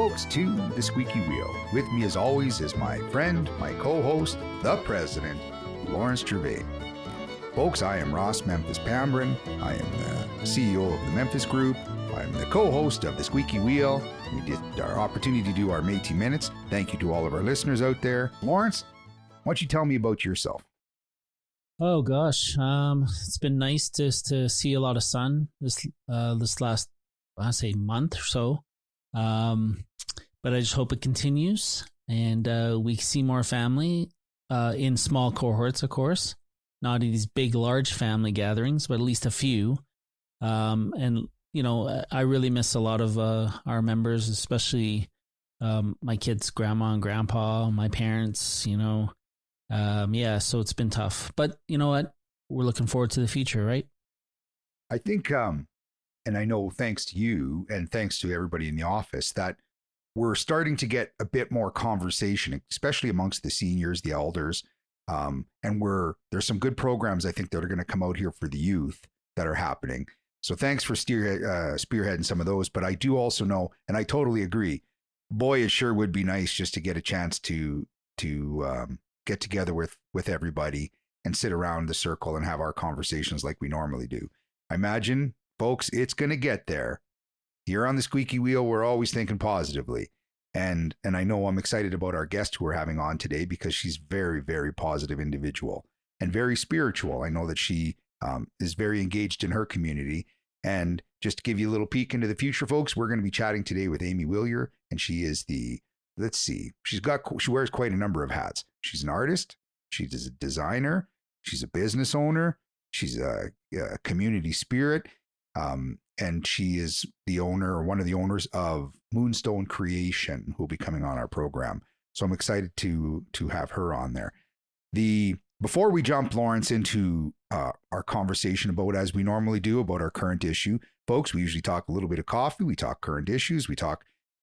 folks, to the Squeaky Wheel. With me, as always, is my friend, my co-host, the president, Lawrence Gervais. Folks, I am Ross Memphis Pambrun. I am the CEO of the Memphis Group. I'm the co-host of the Squeaky Wheel. We did our opportunity to do our Métis Minutes. Thank you to all of our listeners out there. Lawrence, why don't you tell me about yourself? Oh gosh, it's been nice just to see a lot of sun this last, I say, month or so. But I just hope it continues and we see more family in small cohorts, of course, not in these big, large family gatherings, but at least a few. And you know, I really miss a lot of our members, especially my kids' grandma and grandpa, my parents. You know. So it's been tough, but you know what? We're looking forward to the future, right? I think, and I know thanks to you and thanks to everybody in the office, that we're starting to get a bit more conversation, especially amongst the seniors, the elders. And there's some good programs, I think, that are going to come out here for the youth that are happening. So thanks for spearheading some of those. But I do also know, and I totally agree, boy, it sure would be nice just to get a chance to get together with everybody and sit around the circle and have our conversations like we normally do. I imagine, folks, it's going to get there. Here on the Squeaky Wheel, we're always thinking positively. And I know I'm excited about our guest who we're having on today because she's very, very positive individual and very spiritual. I know that she is very engaged in her community. And just to give you a little peek into the future, folks, we're going to be chatting today with Amy Willier, and she is let's see, she wears quite a number of hats. She's an artist, she's a designer, she's a business owner, she's a community spirit, and she is the owner, or one of the owners of Moonstone Creation, who will be coming on our program. So I'm excited to have her on there. Before we jump, Lawrence, into our conversation about, as we normally do, about our current issue, folks, we usually talk a little bit of coffee, we talk current issues,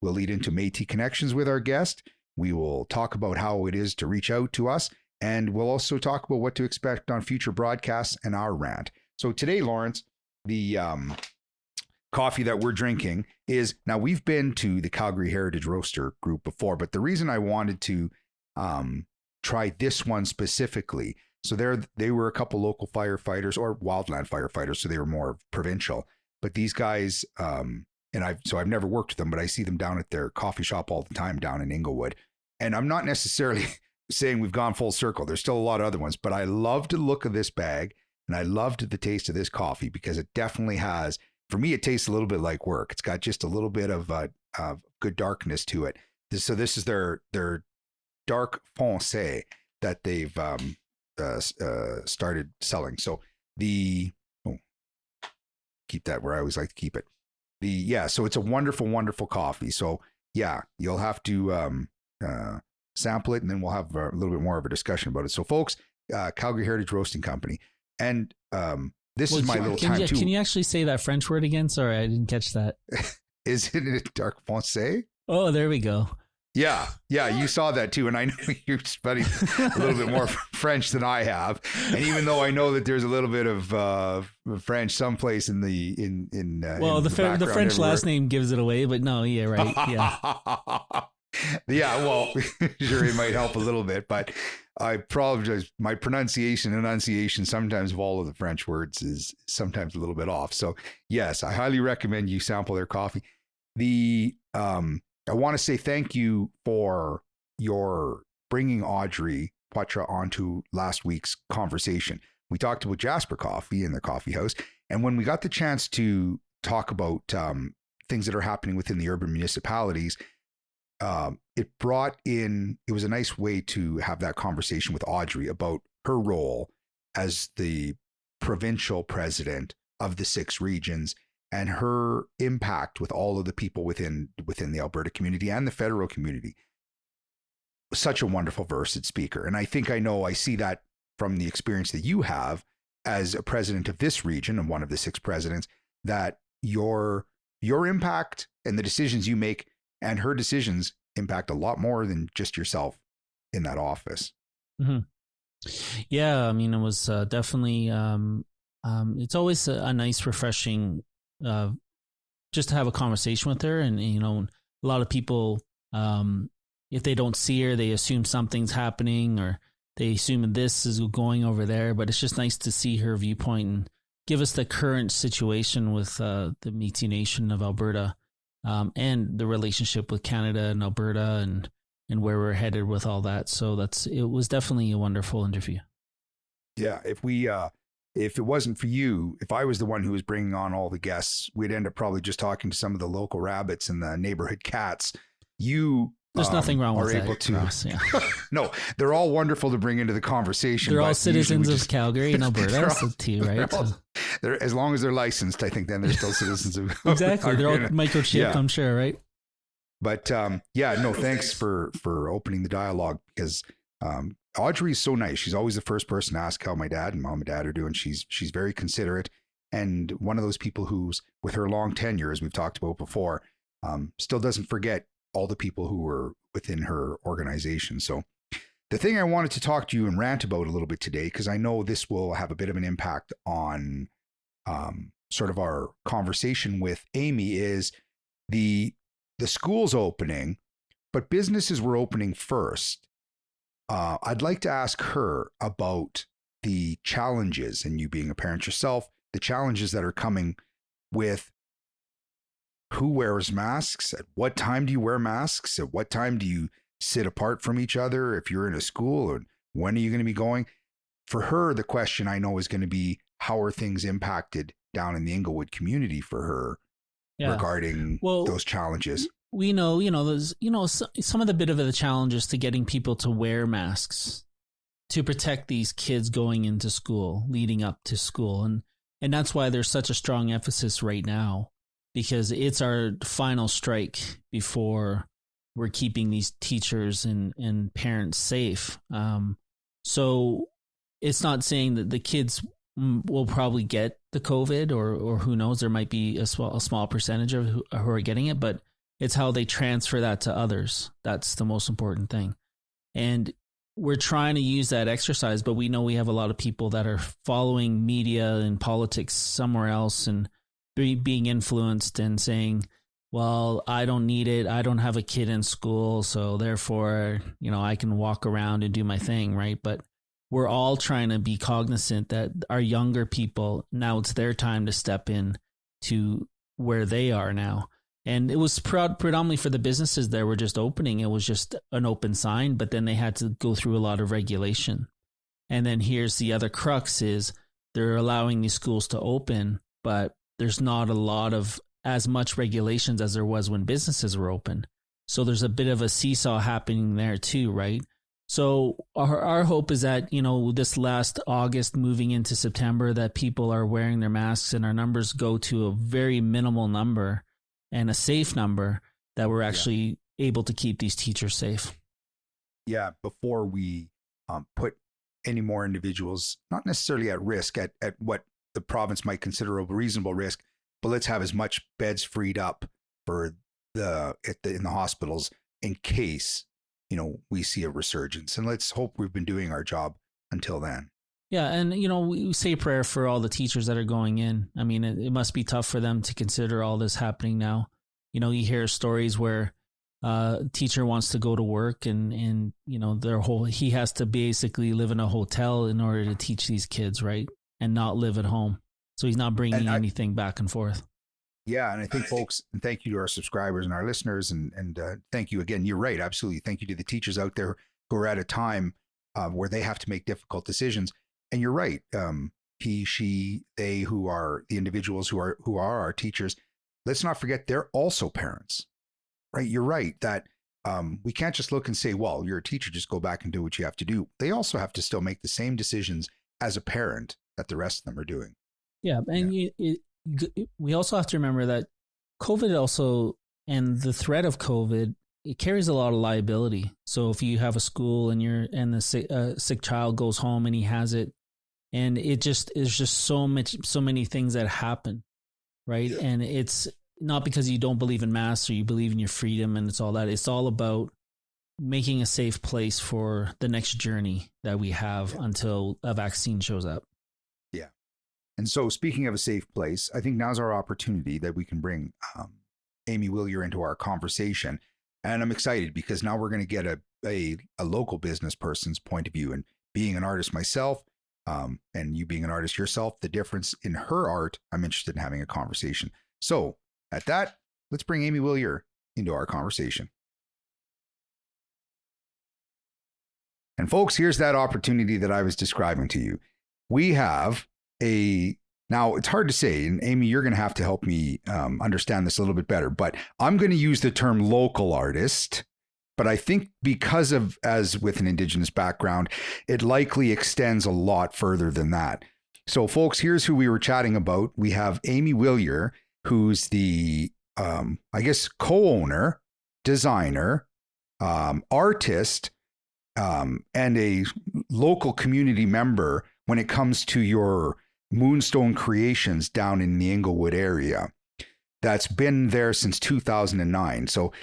we'll lead into Métis connections with our guest. We will talk about how it is to reach out to us, and we'll also talk about what to expect on future broadcasts and our rant. So today, Lawrence, the coffee that we're drinking is, now we've been to the Calgary Heritage Roaster Group before, but the reason I wanted to try this one specifically, so they were a couple local firefighters or wildland firefighters, so they were more provincial, but these guys, and I've never worked with them, but I see them down at their coffee shop all the time down in Inglewood. And I'm not necessarily saying we've gone full circle. There's still a lot of other ones, but I loved the look of this bag and I loved the taste of this coffee because it definitely has, for me, it tastes a little bit like work. It's got just a little bit of good darkness to it. So this is their dark foncé that they've started selling. So keep that where I always like to keep it. So it's a wonderful, wonderful coffee. So yeah, you'll have to sample it, and then we'll have a little bit more of a discussion about it. So folks, Calgary Heritage Roasting Company. And this is my little time too. Can you actually say that French word again? Sorry, I didn't catch that. Is it a dark foncé? Oh, there we go. Yeah, you saw that too, and I know you're studying a little bit more French than I have. And even though I know that there's a little bit of French someplace in the the French last name gives it away, but no, yeah, right, yeah, yeah. Well, sure, it might help a little bit, but I apologize. My enunciation sometimes of all of the French words is sometimes a little bit off. So yes, I highly recommend you sample their coffee. I want to say thank you for your bringing Audrey Poitras onto last week's conversation. We talked about Jasper Coffee in the coffee house. And when we got the chance to talk about things that are happening within the urban municipalities, it was a nice way to have that conversation with Audrey about her role as the provincial president of the 6 regions and her impact with all of the people within the Alberta community and the federal community. Such a wonderful, versed speaker. And I see that from the experience that you have as a president of this region and one of the 6 presidents, that your impact and the decisions you make and her decisions impact a lot more than just yourself in that office. Mm-hmm. Yeah, I mean, it was definitely, it's always a nice, refreshing, just to have a conversation with her. And, you know, a lot of people, if they don't see her, they assume something's happening, or they assume this is going over there. But it's just nice to see her viewpoint and give us the current situation with the Métis Nation of Alberta, and the relationship with Canada and Alberta, and where we're headed with all that. So it was definitely a wonderful interview. Yeah, if it wasn't for you, if I was the one who was bringing on all the guests, we'd end up probably just talking to some of the local rabbits and the neighborhood cats. There's nothing wrong with that. Able to, Ross, yeah. No, they're all wonderful to bring into the conversation. They're all citizens of Calgary and Alberta, right? They're, as long as they're licensed, I think then they're still citizens of exactly. They're all microchipped, yeah. I'm sure, right? But thanks for opening the dialogue, because Audrey is so nice. She's always the first person to ask how my dad and mom and dad are doing. She's very considerate, and one of those people who's, with her long tenure, as we've talked about before, still doesn't forget all the people who were within her organization. So the thing I wanted to talk to you and rant about a little bit today, because I know this will have a bit of an impact on sort of our conversation with Amy, is the school's opening, but businesses were opening first. I'd like to ask her about the challenges, and you being a parent yourself, the challenges that are coming with who wears masks, at what time do you wear masks, at what time do you sit apart from each other if you're in a school, or when are you going to be going? For her, the question I know is going to be, how are things impacted down in the Inglewood community for her regarding those challenges? We know, there's, some of the bit of the challenges to getting people to wear masks to protect these kids going into school, leading up to school. And that's why there's such a strong emphasis right now, because it's our final strike before we're keeping these teachers and parents safe. So it's not saying that the kids will probably get the COVID, or who knows, there might be a small percentage of who are getting it, but it's how they transfer that to others. That's the most important thing. And we're trying to use that exercise, but we know we have a lot of people that are following media and politics somewhere else and being influenced and saying, well, I don't need it. I don't have a kid in school, so therefore, I can walk around and do my thing, right? But we're all trying to be cognizant that our younger people, now it's their time to step in to where they are now. And it was predominantly for the businesses that were just opening. It was just an open sign, but then they had to go through a lot of regulation. And then here's the other crux is they're allowing these schools to open, but there's not a lot of as much regulations as there was when businesses were open. So there's a bit of a seesaw happening there too, right? So our hope is that, this last August moving into September, that people are wearing their masks and our numbers go to a very minimal number and a safe number, that we're actually able to keep these teachers safe. Yeah, before we put any more individuals, not necessarily at risk, at what the province might consider a reasonable risk, but let's have as much beds freed up for in the hospitals in case, we see a resurgence. And let's hope we've been doing our job until then. Yeah. And, we say a prayer for all the teachers that are going in. I mean, it must be tough for them to consider all this happening now. You hear stories where a teacher wants to go to work and he has to basically live in a hotel in order to teach these kids, right? And not live at home. So he's not bringing anything back and forth. Yeah. And I think folks, and thank you to our subscribers and our listeners. And thank you again. You're right. Absolutely. Thank you to the teachers out there who are at a time where they have to make difficult decisions. And you're right. He, she, they, who are the individuals who are our teachers. Let's not forget they're also parents, right? You're right that we can't just look and say, well, you're a teacher, just go back and do what you have to do. They also have to still make the same decisions as a parent that the rest of them are doing. Yeah. And we also have to remember that COVID also, and the threat of COVID, it carries a lot of liability. So if you have a school and the sick child goes home and he has it, and there's just so many things that happen, right? Yeah. And it's not because you don't believe in masks or you believe in your freedom and it's all that. It's all about making a safe place for the next journey that we have until a vaccine shows up. Yeah. And so speaking of a safe place, I think now's our opportunity that we can bring Amy Willier into our conversation. And I'm excited because now we're going to get a local business person's point of view. And being an artist myself, and you being an artist yourself, the difference in her art, I'm interested in having a conversation. So at that, let's bring Amy Willier into our conversation. And folks, here's that opportunity that I was describing to you. We have now it's hard to say, and Amy, you're going to have to help me understand this a little bit better, but I'm going to use the term local artist. But I think because of, as with an Indigenous background, it likely extends a lot further than that. So folks, here's who we were chatting about. We have Amy Willier, who's the, I guess, co-owner, designer, artist, and a local community member when it comes to your Moonstone creations down in the Inglewood area. That's been there since 2009. So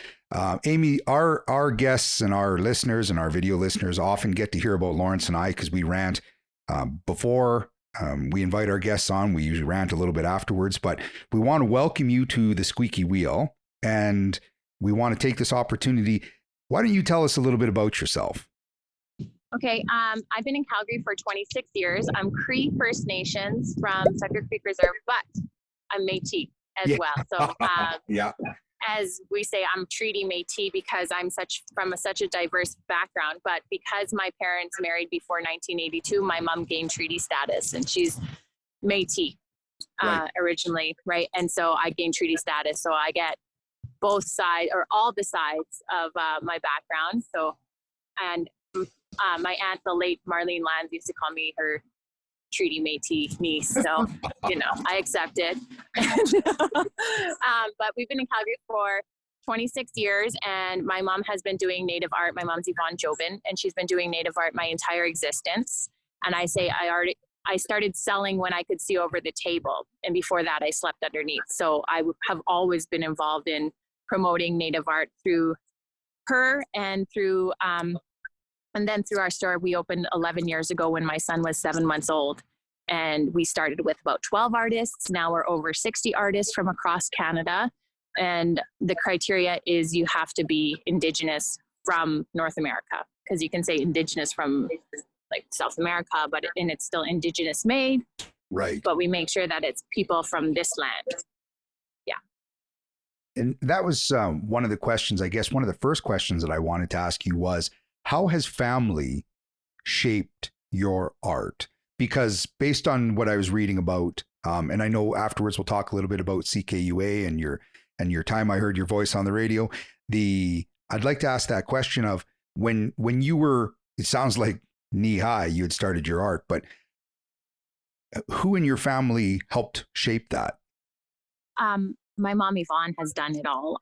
Amy, our guests and our listeners and our video listeners often get to hear about Lawrence and I because we rant before we invite our guests on. We usually rant a little bit afterwards, but we want to welcome you to the Squeaky Wheel, and we want to take this opportunity. Why don't you tell us a little bit about yourself? Okay, I've been in Calgary for 26 years. I'm Cree First Nations from Sucker Creek Reserve, but I'm Métis as well. So yeah. As we say, I'm treaty Métis because I'm from such a diverse background. But because my parents married before 1982, my mom gained treaty status, and she's Métis originally, right? And so I gained treaty status, so I get both sides or all the sides of my background. So, and my aunt, the late Marlene Lands, used to call me her treaty Métis niece. So, I accept it. But we've been in Calgary for 26 years, and my mom has been doing Native art. My mom's Yvonne Jobin, and she's been doing Native art my entire existence. And I started selling when I could see over the table. And before that, I slept underneath. So I have always been involved in promoting Native art through her and through, and then through our store. We opened 11 years ago when my son was 7 months old. And we started with about 12 artists. Now we're over 60 artists from across Canada. And the criteria is you have to be Indigenous from North America, because you can say Indigenous from like South America, but it's still Indigenous made. Right. But we make sure that it's people from this land. Yeah. And that was one of the questions, I guess, one of the first questions that I wanted to ask you was, how has family shaped your art? Because based on what I was reading about, and I know afterwards we'll talk a little bit about CKUA and your time I heard your voice on the radio. I'd like to ask that question of when you were, it sounds like knee high, you had started your art, but who in your family helped shape that? My mom, Yvonne, has done it all.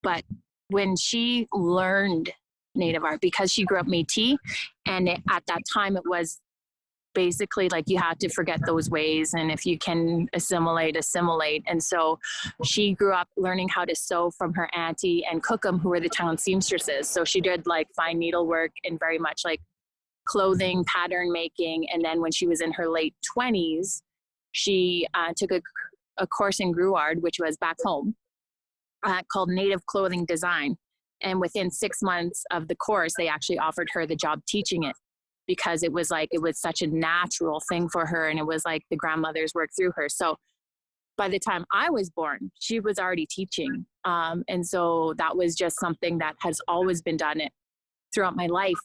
But when she learned Native art, because she grew up Métis, and at that time it was basically like you had to forget those ways, and if you can assimilate. And so she grew up learning how to sew from her auntie and Cookham, who were the town seamstresses. So she did like fine needlework and very much like clothing pattern making. And then when she was in her late 20s, she took a course in Gruard, which was back home, called Native Clothing Design. And within 6 months of the course, they actually offered her the job teaching it, because it was such a natural thing for her. And it was like the grandmothers worked through her. So by the time I was born, she was already teaching. And so that was just something that has always been done throughout my life.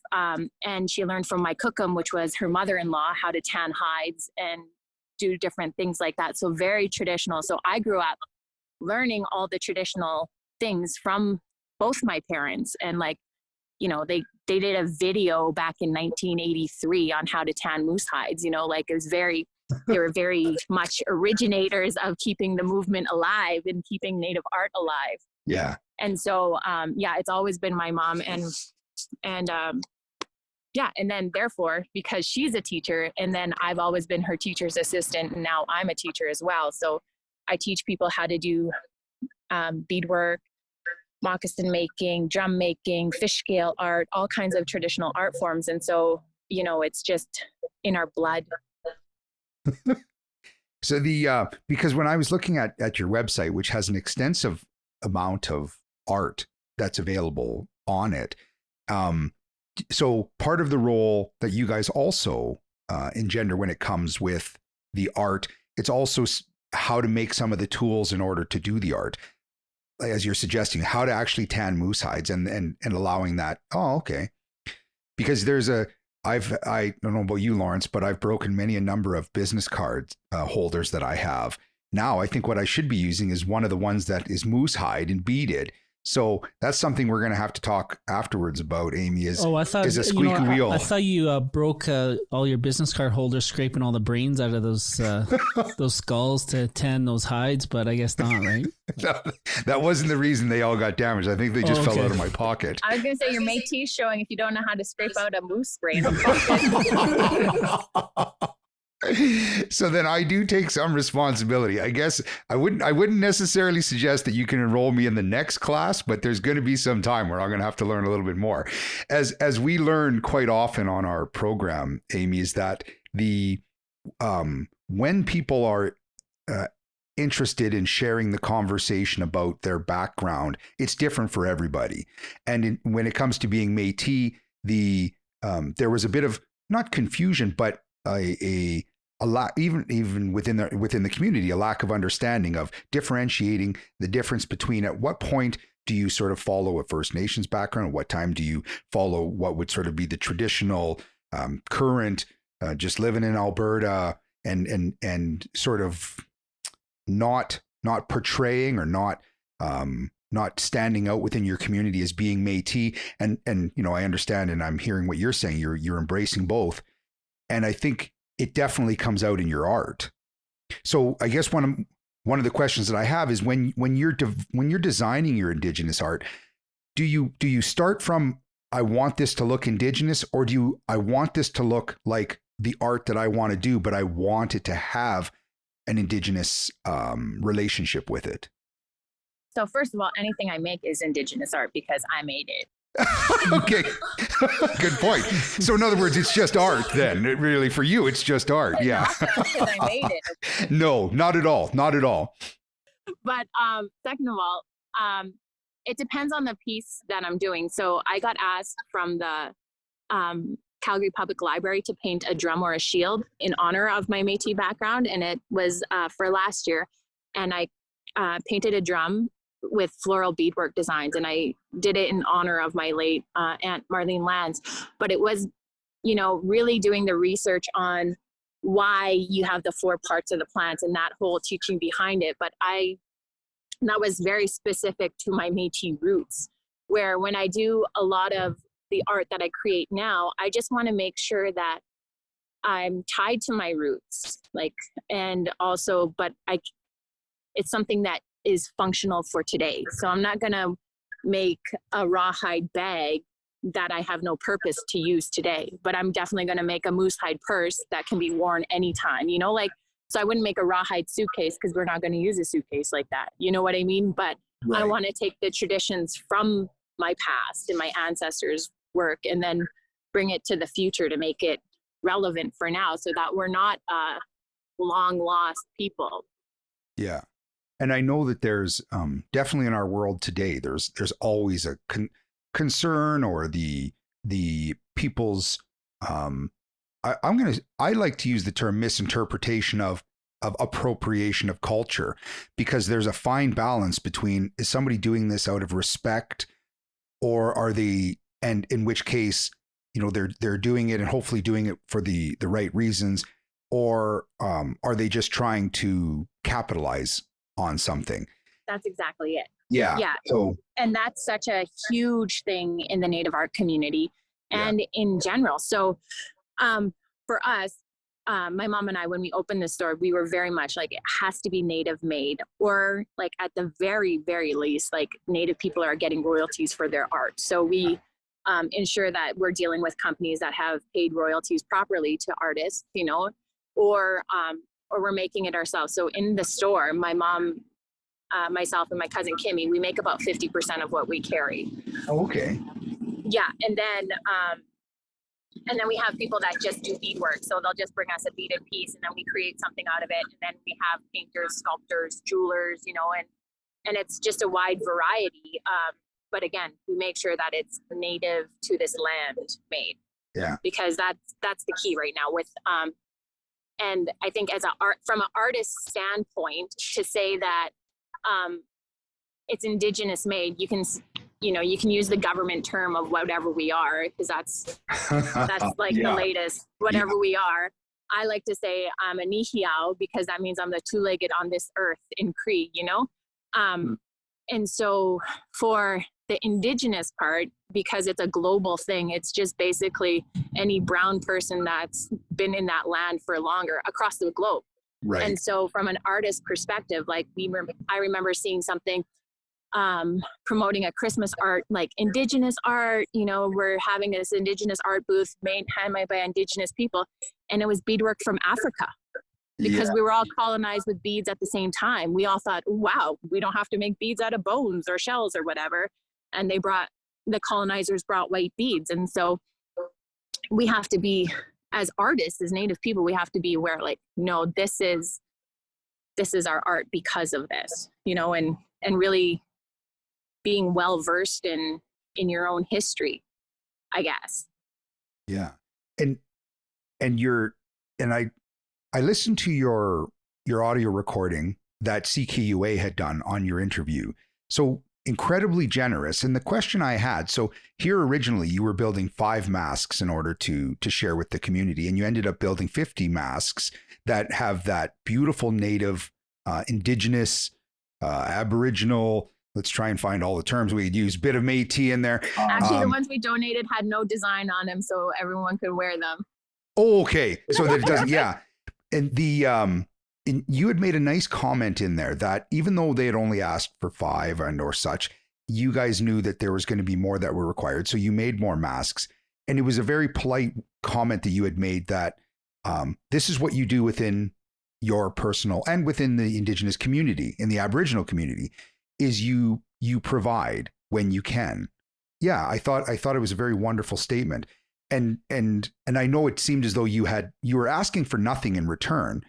And she learned from my Cookham, which was her mother-in-law, how to tan hides and do different things like that. So very traditional. So I grew up learning all the traditional things from both my parents. And they did a video back in 1983 on how to tan moose hides, it was they were very much originators of keeping the movement alive and keeping Native art alive. Yeah. And so, it's always been my mom and then therefore, because she's a teacher, and then I've always been her teacher's assistant, and now I'm a teacher as well. So I teach people how to do beadwork, moccasin making, drum making, fish scale art, all kinds of traditional art forms. And so, it's just in our blood. So because when I was looking at your website, which has an extensive amount of art that's available on it. So part of the role that you guys also engender when it comes with the art, it's also how to make some of the tools in order to do the art. As you're suggesting, how to actually tan moose hides and allowing that. Oh, okay. Because I don't know about you, Lawrence, but I've broken many a number of business card holders that I have. Now I think what I should be using is one of the ones that is moose hide and beaded. So that's something we're going to have to talk afterwards about, Amy, is a squeaky wheel. I thought you broke all your business card holders scraping all the brains out of those those skulls to tan those hides, but I guess not, right? That wasn't the reason they all got damaged. I think they just fell out of my pocket. I was going to say your Métis showing if you don't know how to scrape out a moose brain. So then I do take some responsibility. I guess I wouldn't necessarily suggest that you can enroll me in the next class, but there's going to be some time where I'm going to have to learn a little bit more. As we learn quite often on our program, Amy, is that when people are interested in sharing the conversation about their background, it's different for everybody. And when it comes to being Métis, there was a bit of not confusion, but a lot, even within the community, a lack of understanding of differentiating the difference between at what point do you sort of follow a First Nations background, at what time do you follow what would sort of be the traditional current just living in Alberta and sort of not portraying or not standing out within your community as being Métis. And I understand, and I'm hearing what you're saying. You're embracing both. And I think it definitely comes out in your art. So I guess one of the questions that I have is when you're designing your Indigenous art, do you start from I want this to look Indigenous, or I want this to look like the art that I want to do, but I want it to have an Indigenous relationship with it? So first of all, anything I make is Indigenous art because I made it. Okay, good point. So in other words, it's just art then. Really, for you, it's just art. Yeah. Because I made it. No, not at all. Not at all. But second of all, it depends on the piece that I'm doing. So I got asked from the Calgary Public Library to paint a drum or a shield in honor of my Métis background, and it was for last year. And I painted a drum with floral beadwork designs, and I did it in honor of my late Aunt Marlene Lands. But it was, really doing the research on why you have the 4 parts of the plants and that whole teaching behind it. But that was very specific to my Métis roots, where when I do a lot of the art that I create now, I just want to make sure that I'm tied to my roots, and also, but it's something that is functional for today. So I'm not going to make a rawhide bag that I have no purpose to use today, but I'm definitely going to make a moose hide purse that can be worn anytime, so I wouldn't make a rawhide suitcase because we're not going to use a suitcase like that. You know what I mean? But right. I want to take the traditions from my past and my ancestors' work and then bring it to the future to make it relevant for now so that we're not long lost people. Yeah. And I know that there's definitely in our world today, there's always a concern or the people's I like to use the term misinterpretation of appropriation of culture, because there's a fine balance between, is somebody doing this out of respect, or are they, and in which case, they're doing it and hopefully doing it for the right reasons, or are they just trying to capitalize on something? That's exactly it. Yeah. So, and that's such a huge thing in the Native art community and in general. So for us, my mom and I, when we opened the store, we were very much like, it has to be Native made, or at the very, very least, Native people are getting royalties for their art. So we ensure that we're dealing with companies that have paid royalties properly to artists, or we're making it ourselves. So in the store, my mom, myself, and my cousin Kimmy, we make about 50% of what we carry. Oh, okay. Yeah, and then we have people that just do beadwork. So they'll just bring us a beaded piece, and then we create something out of it. And then we have painters, sculptors, jewelers, and and it's just a wide variety. But again, we make sure that it's native to this land made. Yeah. Because that's the key right now with, and I think from an artist standpoint, to say that it's indigenous made, you can use the government term of whatever we are, because that's like the latest, whatever we are. I like to say I'm a nihiao, because that means I'm the two-legged on this earth in Cree, and so for the indigenous part, because it's a global thing, it's just basically any brown person that's been in that land for longer across the globe. Right. And so from an artist perspective, like I remember seeing something promoting a Christmas art, like indigenous art, we're having this indigenous art booth handmade by indigenous people. And it was beadwork from Africa, because we were all colonized with beads at the same time. We all thought, wow, we don't have to make beads out of bones or shells or whatever. And the colonizers brought white beads. And so we have to be, as artists, as Native people, we have to be aware, like, no, this is our art because of this, and really being well versed in your own history, I guess. Yeah. I listened to your audio recording that CKUA had done on your interview. So incredibly generous. And the question I had, so here originally you were building 5 masks in order to share with the community, and you ended up building 50 masks that have that beautiful native, indigenous, Aboriginal, let's try and find all the terms we could use, bit of Métis in there. Actually, the ones we donated had no design on them, so everyone could wear them. Oh, okay. So that it doesn't, yeah. And and you had made a nice comment in there that even though they had only asked for 5 or such, you guys knew that there was going to be more that were required. So you made more masks. And it was a very polite comment that you had made that this is what you do within your personal and within the indigenous community, in the Aboriginal community, is you provide when you can. Yeah, I thought it was a very wonderful statement. And I know it seemed as though you were asking for nothing in return.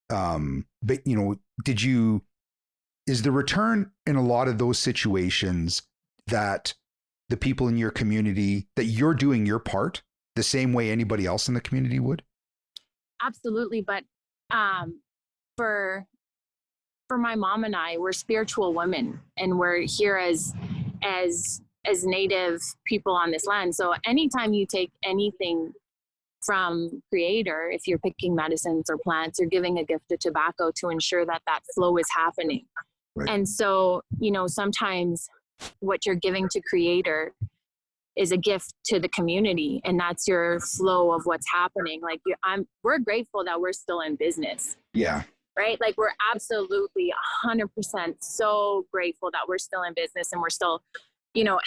But is the return in a lot of those situations that the people in your community, that you're doing your part the same way anybody else in the community would? Absolutely. But for my mom and I, we're spiritual women, and we're here as Native people on this land. So anytime you take anything from Creator, if you're picking medicines or plants, you're giving a gift of tobacco to ensure that flow is happening. Right. And so, sometimes what you're giving to Creator is a gift to the community, and that's your flow of what's happening. Like we're grateful that we're still in business. Yeah. Right. Like we're absolutely 100% so grateful that we're still in business, and we're still,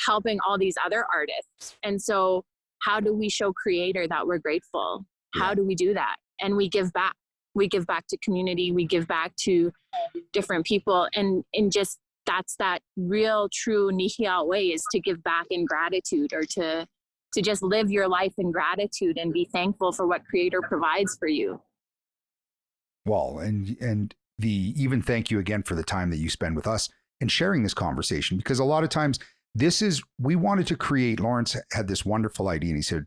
helping all these other artists. And so how do we show Creator that we're grateful? How do we do that? And we give back. We give back to community. We give back to different people. And just that's that real, true Nihiao way, is to give back in gratitude, or to just live your life in gratitude and be thankful for what Creator provides for you. Well, and even thank you again for the time that you spend with us and sharing this conversation, because a lot of times we wanted to create, Lawrence had this wonderful idea, and he said,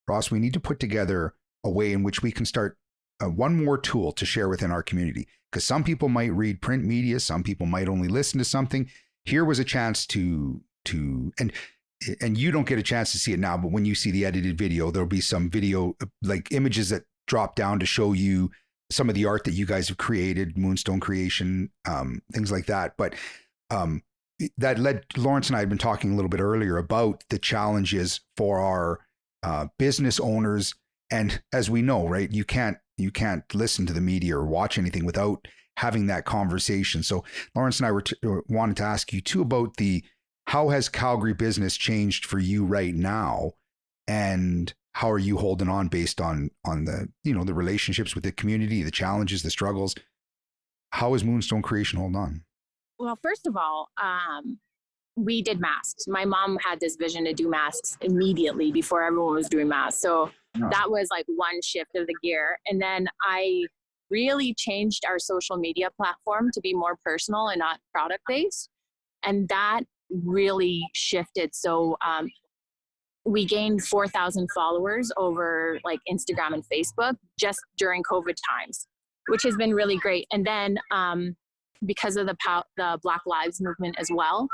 Ross, we need to put together a way in which we can start one more tool to share within our community, because some people might read print media, some people might only listen to something. Here was a chance to and you don't get a chance to see it now, but when you see the edited video, there'll be some video, like images that drop down to show you some of the art that you guys have created, Moonstone creation, things like that. But that led, Lawrence and I had been talking a little bit earlier about the challenges for our business owners. And as we know, right, you can't listen to the media or watch anything without having that conversation. So Lawrence and I wanted to ask you too about how has Calgary business changed for you right now, and how are you holding on based on the, the relationships with the community, the challenges, the struggles? How is Moonstone Creation holding on? Well, first of all, we did masks. My mom had this vision to do masks immediately before everyone was doing masks. So that was like one shift of the gear. And then I really changed our social media platform to be more personal and not product based. And that really shifted. So we gained 4,000 followers over like Instagram and Facebook just during COVID times, which has been really great. And then because of the Black Lives Movement as well,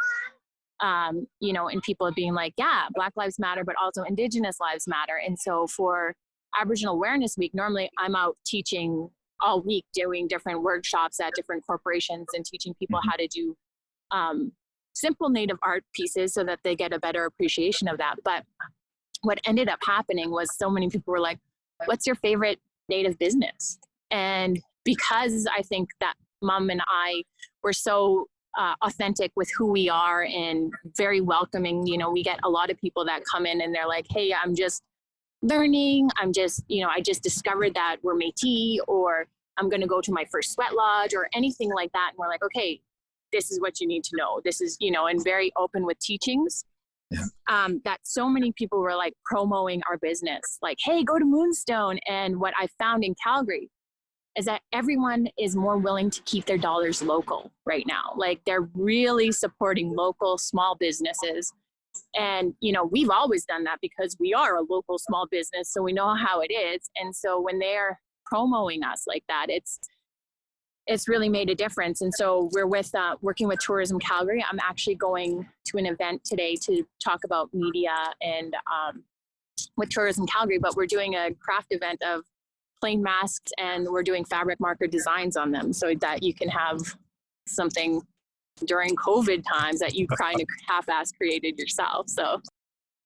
you know, and people being like, yeah, Black Lives Matter, but also Indigenous lives matter. And so for Aboriginal Awareness Week, normally I'm out teaching all week, doing different workshops at different corporations and teaching people how to do simple Native art pieces so that they get a better appreciation of that. But what ended up happening was so many people were like, what's your favorite Native business? And because I think that Mom and I were so authentic with who we are and very welcoming, you know, we get a lot of people that come in and they're like, hey, I'm just learning. I'm just, you know, I just discovered that we're Métis, or I'm going to go to my first sweat lodge or anything like that. And we're like, okay, this is what you need to know. This is, you know, and very open with teachings. Yeah. That so many people were like promoting our business, like, hey, go to Moonstone. And what I found in Calgary is that everyone is more willing to keep their dollars local right now. Like they're really supporting local small businesses. And, you know, we've always done that because we are a local small business, so we know how it is. And so when they're promoting us like that, it's really made a difference. And so we're working with Tourism Calgary. I'm actually going to an event today to talk about media and with Tourism Calgary, but we're doing a craft event of plain masks and we're doing fabric marker designs on them so that you can have something during COVID times that you kind of half-ass created yourself. So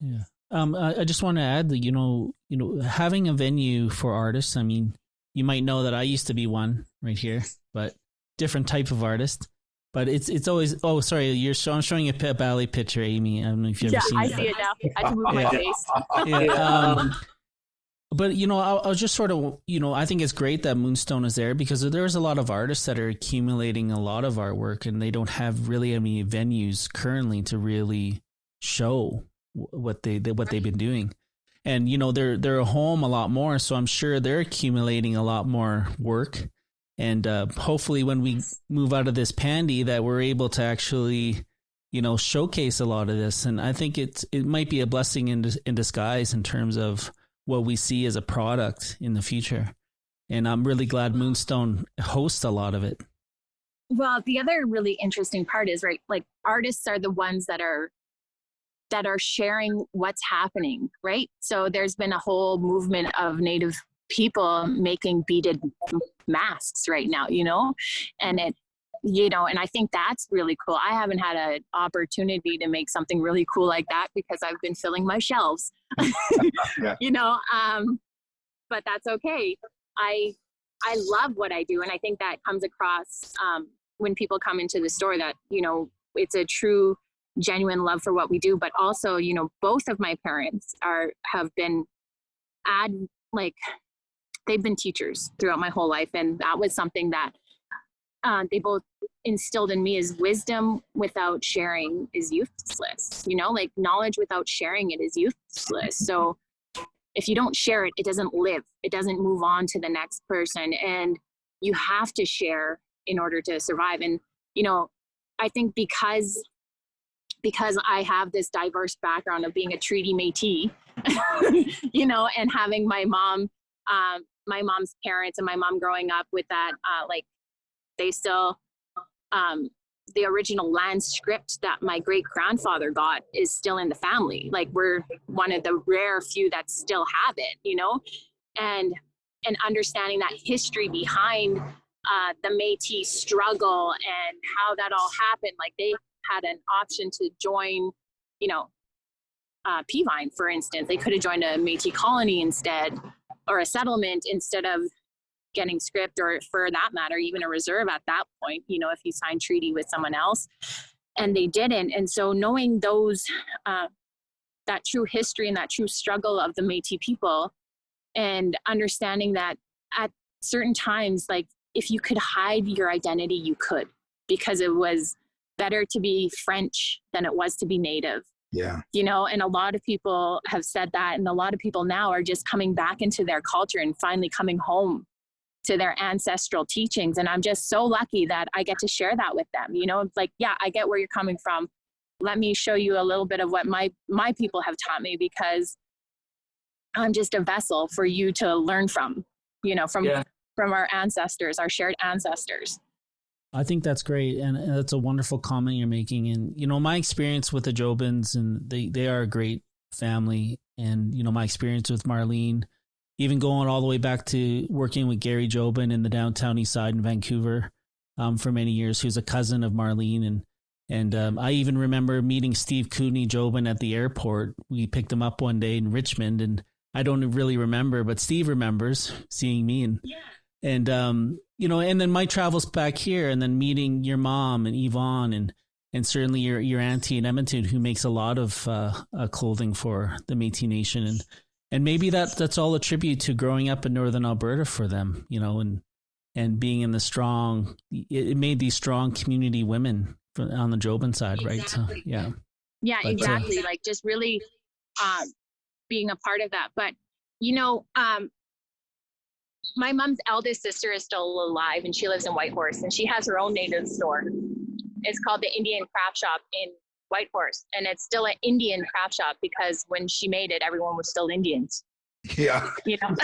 yeah, I just want to add that you know having a venue for artists. I mean, you might know that I used to be one right here, but different type of artist. But it's always, oh, sorry, I'm showing you a ballet picture, Amy. I don't know if you've ever seen it. Yeah, I see it now. I have to move my face. Yeah, but, you know, I was just sort of, you know, I think it's great that Moonstone is there because there's a lot of artists that are accumulating a lot of artwork and they don't have really any venues currently to really show what they've been doing. And, you know, they're home a lot more. So I'm sure they're accumulating a lot more work. And hopefully when we move out of this pandy that we're able to actually, you know, showcase a lot of this. And I think it might be a blessing in disguise in terms of what we see as a product in the future. And I'm really glad Moonstone hosts a lot of it. Well, the other really interesting part is, right, like artists are the ones that are sharing what's happening, right? So there's been a whole movement of Native people making beaded masks right now, you know, and it, you know, and I think that's really cool. I haven't had an opportunity to make something really cool like that because I've been filling my shelves, yeah. You know, but that's okay. I love what I do. And I think that comes across when people come into the store that, you know, it's a true, genuine love for what we do. But also, you know, both of my parents have been they've been teachers throughout my whole life. And that was something that they both instilled in me is wisdom without sharing is useless. You know, like knowledge without sharing it is useless. So if you don't share it, it doesn't live. It doesn't move on to the next person. And you have to share in order to survive. And, you know, I think because I have this diverse background of being a treaty Métis, you know, and having my mom's parents and my mom growing up with that, like they still, the original land script that my great grandfather got is still in the family. Like we're one of the rare few that still have it, you know, and understanding that history behind the Métis struggle and how that all happened. Like they had an option to join, you know, Peavine, for instance. They could have joined a Métis colony instead, or a settlement instead of getting script, or for that matter, even a reserve at that point, you know, if you signed treaty with someone else, and they didn't. And so knowing those, that true history and that true struggle of the Métis people, and understanding that at certain times, like if you could hide your identity, you could, because it was better to be French than it was to be Native. Yeah. You know, and a lot of people have said that, and a lot of people now are just coming back into their culture and finally coming home to their ancestral teachings. And I'm just so lucky that I get to share that with them. You know, it's like, yeah, I get where you're coming from. Let me show you a little bit of what my people have taught me, because I'm just a vessel for you to learn from, you know, from our ancestors, our shared ancestors. I think that's great. And that's a wonderful comment you're making. And, you know, my experience with the Jobins, and they are a great family. And, you know, my experience with Marlene, even going all the way back to working with Gary Jobin in the downtown east side in Vancouver for many years, who's a cousin of Marlene. And I even remember meeting Steve Cooney Jobin at the airport. We picked him up one day in Richmond, and I don't really remember, but Steve remembers seeing me. And you know, and then my travels back here, and then meeting your mom and Yvonne, and certainly your auntie in Edmonton, who makes a lot of clothing for the Métis Nation. And maybe that's all a tribute to growing up in Northern Alberta for them, you know, and being in it made these strong community women on the Jobin side, right? Exactly. So, yeah, exactly. Like just really being a part of that. But, you know, my mom's eldest sister is still alive, and she lives in Whitehorse, and she has her own native store. It's called the Indian Craft Shop in Whitehorse, and it's still an Indian craft shop because when she made it, everyone was still Indians. Yeah. You know,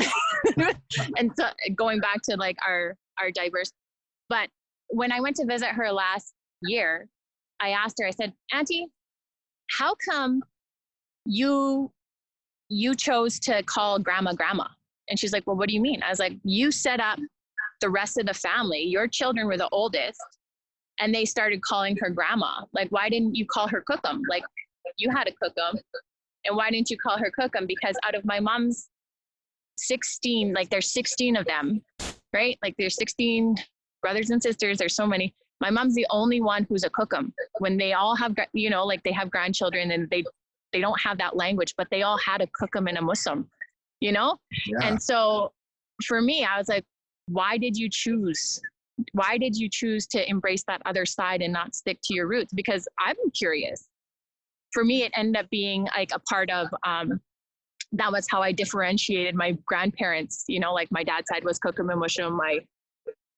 and so going back to like our diverse. But when I went to visit her last year, I asked her, I said, Auntie, how come you chose to call grandma? And she's like, well, what do you mean? I was like, you set up the rest of the family. Your children were the oldest, and they started calling her grandma. Like, why didn't you call her Cookum? Like, you had to cook them. And why didn't you call her Cookum? Because out of my mom's 16, like there's 16 of them, right? Like there's 16 brothers and sisters. There's so many. My mom's the only one who's a Cookum. When they all have, you know, like they have grandchildren, and they don't have that language, but they all had a Cookum and a Muslim, you know? Yeah. And so for me, I was like, why did you choose to embrace that other side and not stick to your roots? Because I'm curious. For me, it ended up being like a part of, that was how I differentiated my grandparents. You know, like my dad's side was Cookum and Muslim, my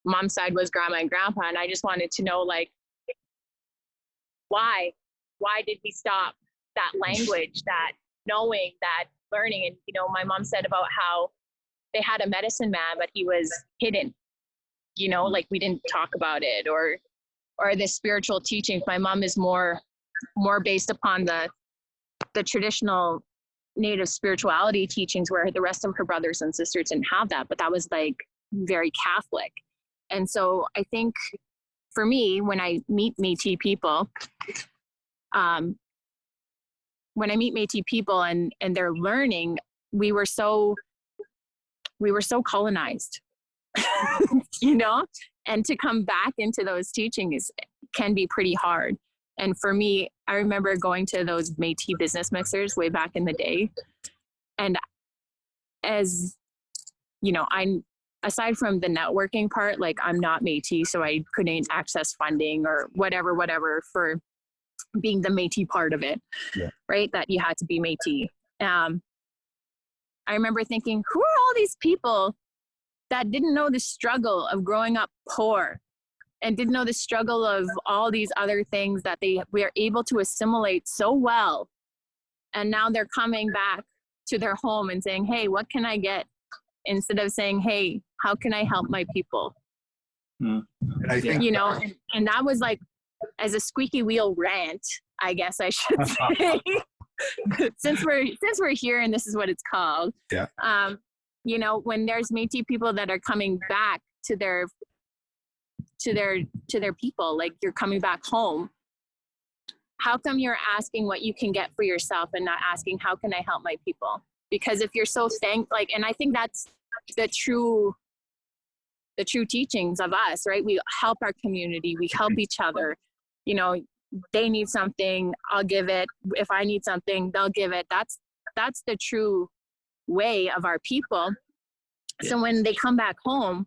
mom's side was grandma and grandpa. And I just wanted to know, like, why did we stop that language, that knowing, that learning? And, you know, my mom said about how they had a medicine man, but he was hidden, you know, like we didn't talk about it, or the spiritual teachings. My mom is more based upon the traditional Native spirituality teachings, where the rest of her brothers and sisters didn't have that, but that was like very Catholic. And so I think for me, when I meet Métis people, and they're learning, we were so colonized, you know, and to come back into those teachings can be pretty hard. And for me, I remember going to those Métis business mixers way back in the day. And as you know, aside from the networking part, like I'm not Métis, so I couldn't access funding or whatever for being the Métis part of it, right? That you had to be Métis. I remember thinking, who are all these people that didn't know the struggle of growing up poor, and didn't know the struggle of all these other things that we are able to assimilate so well. And now they're coming back to their home and saying, hey, what can I get? Instead of saying, hey, how can I help my people? And I think, you know, and that was like, as a squeaky wheel rant, I guess I should say, since we're here and this is what it's called. Yeah. You know, when there's Métis people that are coming back to their people, like you're coming back home, how come you're asking what you can get for yourself and not asking, how can I help my people? Because if you're so and I think that's the true teachings of us, right? We help our community, we help each other. You know, they need something, I'll give it. If I need something, they'll give it. That's the true way of our people. Yeah. So when they come back home,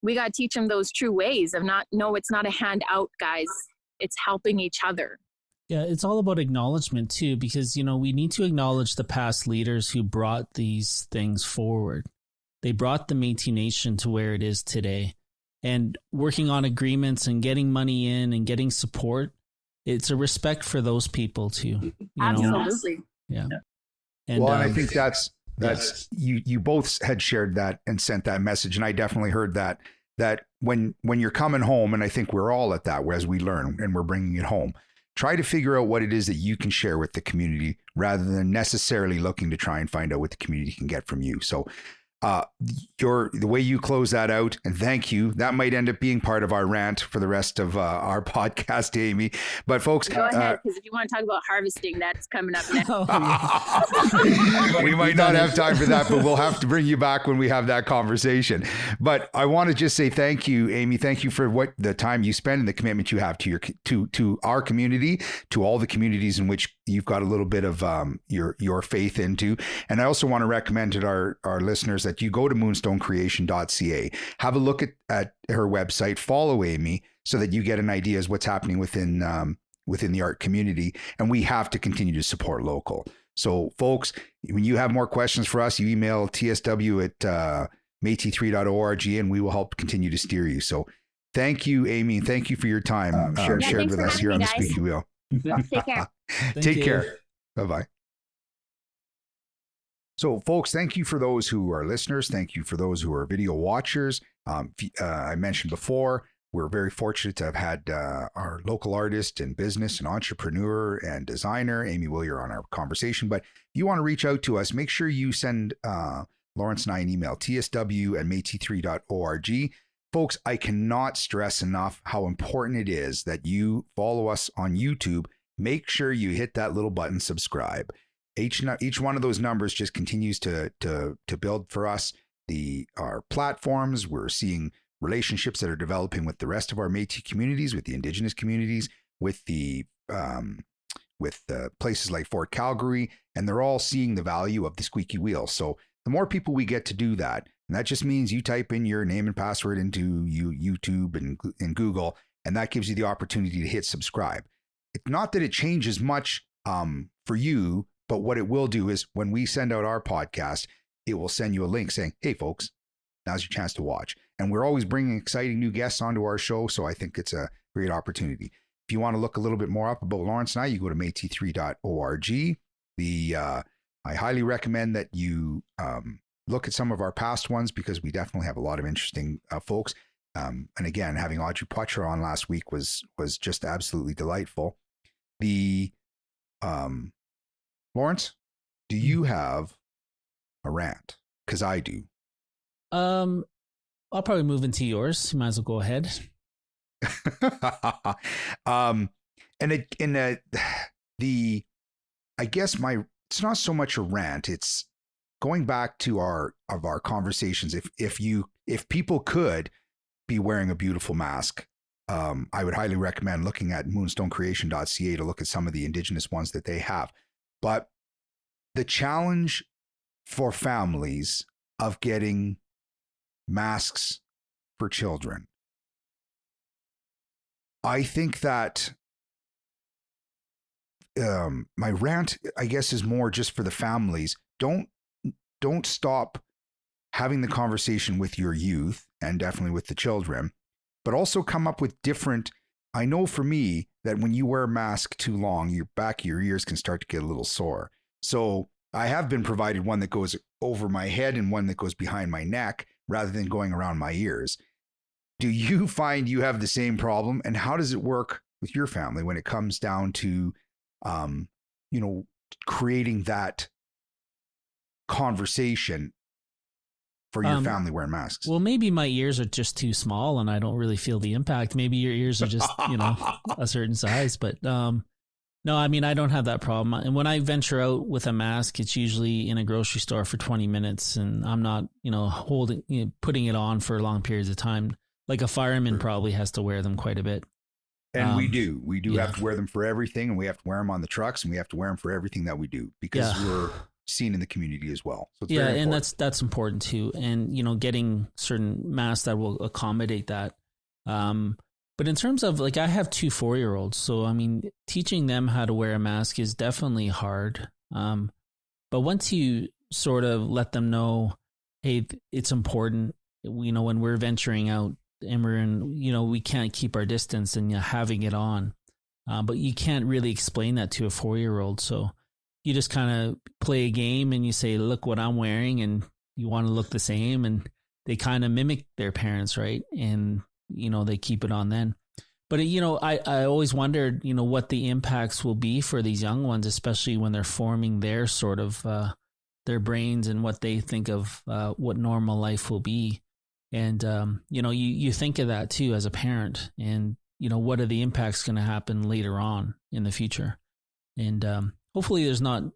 we got to teach them those true ways of it's not a handout, guys. It's helping each other. Yeah, it's all about acknowledgement too, because, you know, we need to acknowledge the past leaders who brought these things forward. They brought the Métis Nation to where it is today. And working on agreements and getting money in and getting support, it's a respect for those people too. Absolutely. Yeah. And, and I think that's you both had shared that and sent that message, and I definitely heard that when you're coming home, and I think we're all at that as we learn and we're bringing it home, try to figure out what it is that you can share with the community rather than necessarily looking to try and find out what the community can get from you. So the way you close that out, and thank you, that might end up being part of our rant for the rest of our podcast, Amy. But folks, go ahead, because if you want to talk about harvesting, that's coming up next. We might not have time for that, but we'll have to bring you back when we have that conversation. But I want to just say thank you, Amy. Thank you for what the time you spend and the commitment you have to to our community, to all the communities in which you've got a little bit of your faith into. And I also want to recommend to our listeners that you go to moonstonecreation.ca, have a look at her website, follow Amy so that you get an idea as what's happening within the art community. And we have to continue to support local. So folks, when you have more questions for us, you email tsw at métis3.org and we will help continue to steer you. So thank you, Amy, and thank you for your time shared with us here on the Squeaky Wheel. Take care. Take care. Bye-bye. So, folks, thank you for those who are listeners. Thank you for those who are video watchers. I mentioned before, we're very fortunate to have had our local artist and business and entrepreneur and designer, Amy Willier, on our conversation. But if you want to reach out to us, make sure you send Lawrence and I an email, tsw@métis3.org. Folks, I cannot stress enough how important it is that you follow us on YouTube. Make sure you hit that little button, subscribe. Each one of those numbers just continues to build for us our platforms. We're seeing relationships that are developing with the rest of our Métis communities, with the indigenous communities, with places like Fort Calgary, and they're all seeing the value of the Squeaky Wheel. So the more people we get to do that, and that just means you type in your name and password into YouTube and Google, and that gives you the opportunity to hit subscribe. It's not that it changes much for you, but what it will do is when we send out our podcast, it will send you a link saying, hey, folks, now's your chance to watch. And we're always bringing exciting new guests onto our show, so I think it's a great opportunity. If you want to look a little bit more up about Lawrence and I, you go to métis3.org. I highly recommend that you look at some of our past ones because we definitely have a lot of interesting folks. And again, having Audrey Poitras on last week was just absolutely delightful. Lawrence, do you have a rant? Because I do. I'll probably move into yours. You might as well go ahead. I guess it's not so much a rant. It's going back to our conversations. If people could be wearing a beautiful mask, I would highly recommend looking at moonstonecreation.ca to look at some of the indigenous ones that they have. But the challenge for families of getting masks for children, I think that my rant, I guess, is more just for the families. Don't stop having the conversation with your youth and definitely with the children, but also come up with different. I know for me that when you wear a mask too long, your back of your ears can start to get a little sore. So I have been provided one that goes over my head and one that goes behind my neck rather than going around my ears. Do you find you have the same problem? And how does it work with your family when it comes down to, creating that conversation for your family wearing masks? Well, maybe my ears are just too small and I don't really feel the impact. Maybe your ears are just, a certain size, but, no, I mean, I don't have that problem. And when I venture out with a mask, it's usually in a grocery store for 20 minutes and I'm not, putting it on for long periods of time. Like a fireman probably has to wear them quite a bit. And we do have to wear them for everything, and we have to wear them on the trucks, and we have to wear them for everything that we do because we're seen in the community as well. So it's very important. And that's important too. And, getting certain masks that will accommodate that. But in terms of I have 2 4-year-olds, so I mean, teaching them how to wear a mask is definitely hard. But once you sort of let them know hey, it's important, when we're venturing out and we're in, we can't keep our distance and having it on. But you can't really explain that to a 4-year-old. So you just kind of play a game and you say, look what I'm wearing, and you want to look the same. And they kind of mimic their parents, right? And, they keep it on then. But, I always wondered, what the impacts will be for these young ones, especially when they're forming their sort of, their brains and what they think of what normal life will be. And, you think of that too as a parent, and, what are the impacts going to happen later on in the future? And hopefully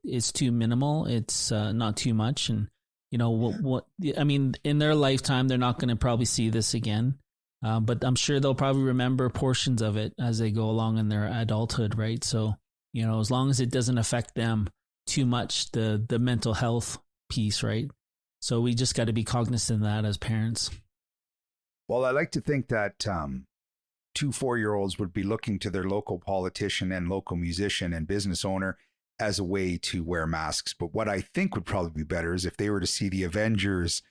it's too minimal. It's not too much. And, in their lifetime, they're not going to probably see this again. But I'm sure they'll probably remember portions of it as they go along in their adulthood, right? So, as long as it doesn't affect them too much, the mental health piece, right? So we just got to be cognizant of that as parents. Well, I like to think that 2 4-year-olds would be looking to their local politician and local musician and business owner as a way to wear masks. But what I think would probably be better is if they were to see the Avengers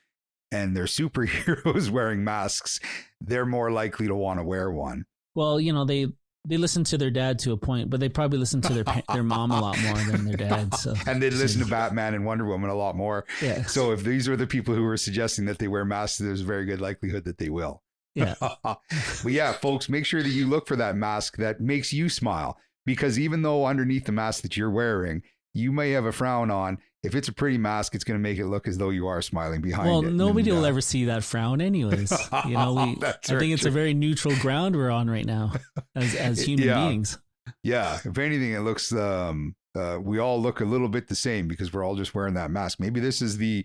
and their superheroes wearing masks, they're more likely to want to wear one. Well, they listen to their dad to a point, but they probably listen to their mom a lot more than their dad. So, and they listen to Batman and Wonder Woman a lot more. Yeah. So if these were the people who were suggesting that they wear masks, there's a very good likelihood that they will. Yeah. But yeah, folks, make sure that you look for that mask that makes you smile, because even though underneath the mask that you're wearing, you may have a frown on, if it's a pretty mask, it's going to make it look as though you are smiling behind it. Well, nobody will ever see that frown anyways. I think it's a very neutral ground we're on right now as human beings. Yeah. If anything, it looks, we all look a little bit the same because we're all just wearing that mask. Maybe this is the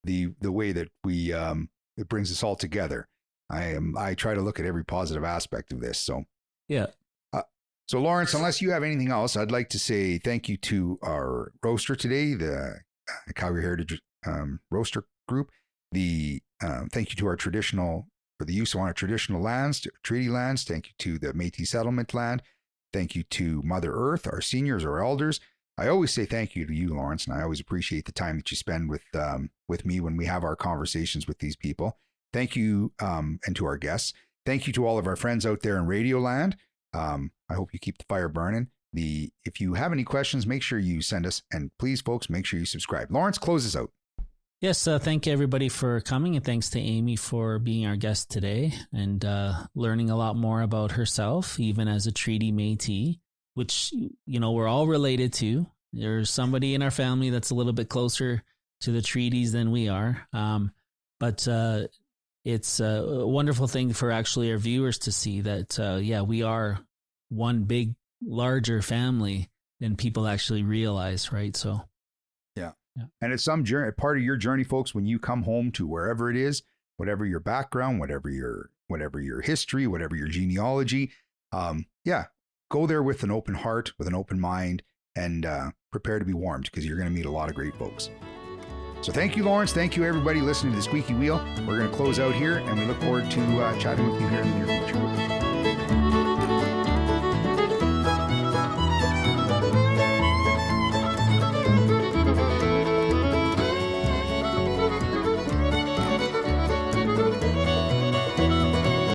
way that we, it brings us all together. I try to look at every positive aspect of this. So, yeah. So Lawrence, unless you have anything else, I'd like to say thank you to our roaster today, the Calgary Heritage Roaster Group. Thank you to for the use of our traditional lands, treaty lands. Thank you to the Métis settlement land. Thank you to Mother Earth, our seniors, our elders. I always say thank you to you, Lawrence, and I always appreciate the time that you spend with me when we have our conversations with these people. Thank you, and to our guests. Thank you to all of our friends out there in Radio Land. I hope you keep the fire burning. If you have any questions, make sure you send us. And please, folks, make sure you subscribe. Lawrence, close us out. Yes, thank you, everybody, for coming. And thanks to Amy for being our guest today and learning a lot more about herself, even as a treaty Métis, which, we're all related to. There's somebody in our family that's a little bit closer to the treaties than we are. But it's a wonderful thing for actually our viewers to see that, we are one big, larger family than people actually realize, right? So, yeah. And it's some part of your journey, folks, when you come home to wherever it is, whatever your background, whatever your history, whatever your genealogy, go there with an open heart, with an open mind, and prepare to be warmed, because you're going to meet a lot of great folks. So thank you, Lawrence. Thank you, everybody listening to The Squeaky Wheel. We're going to close out here, and we look forward to chatting with you here in the near future.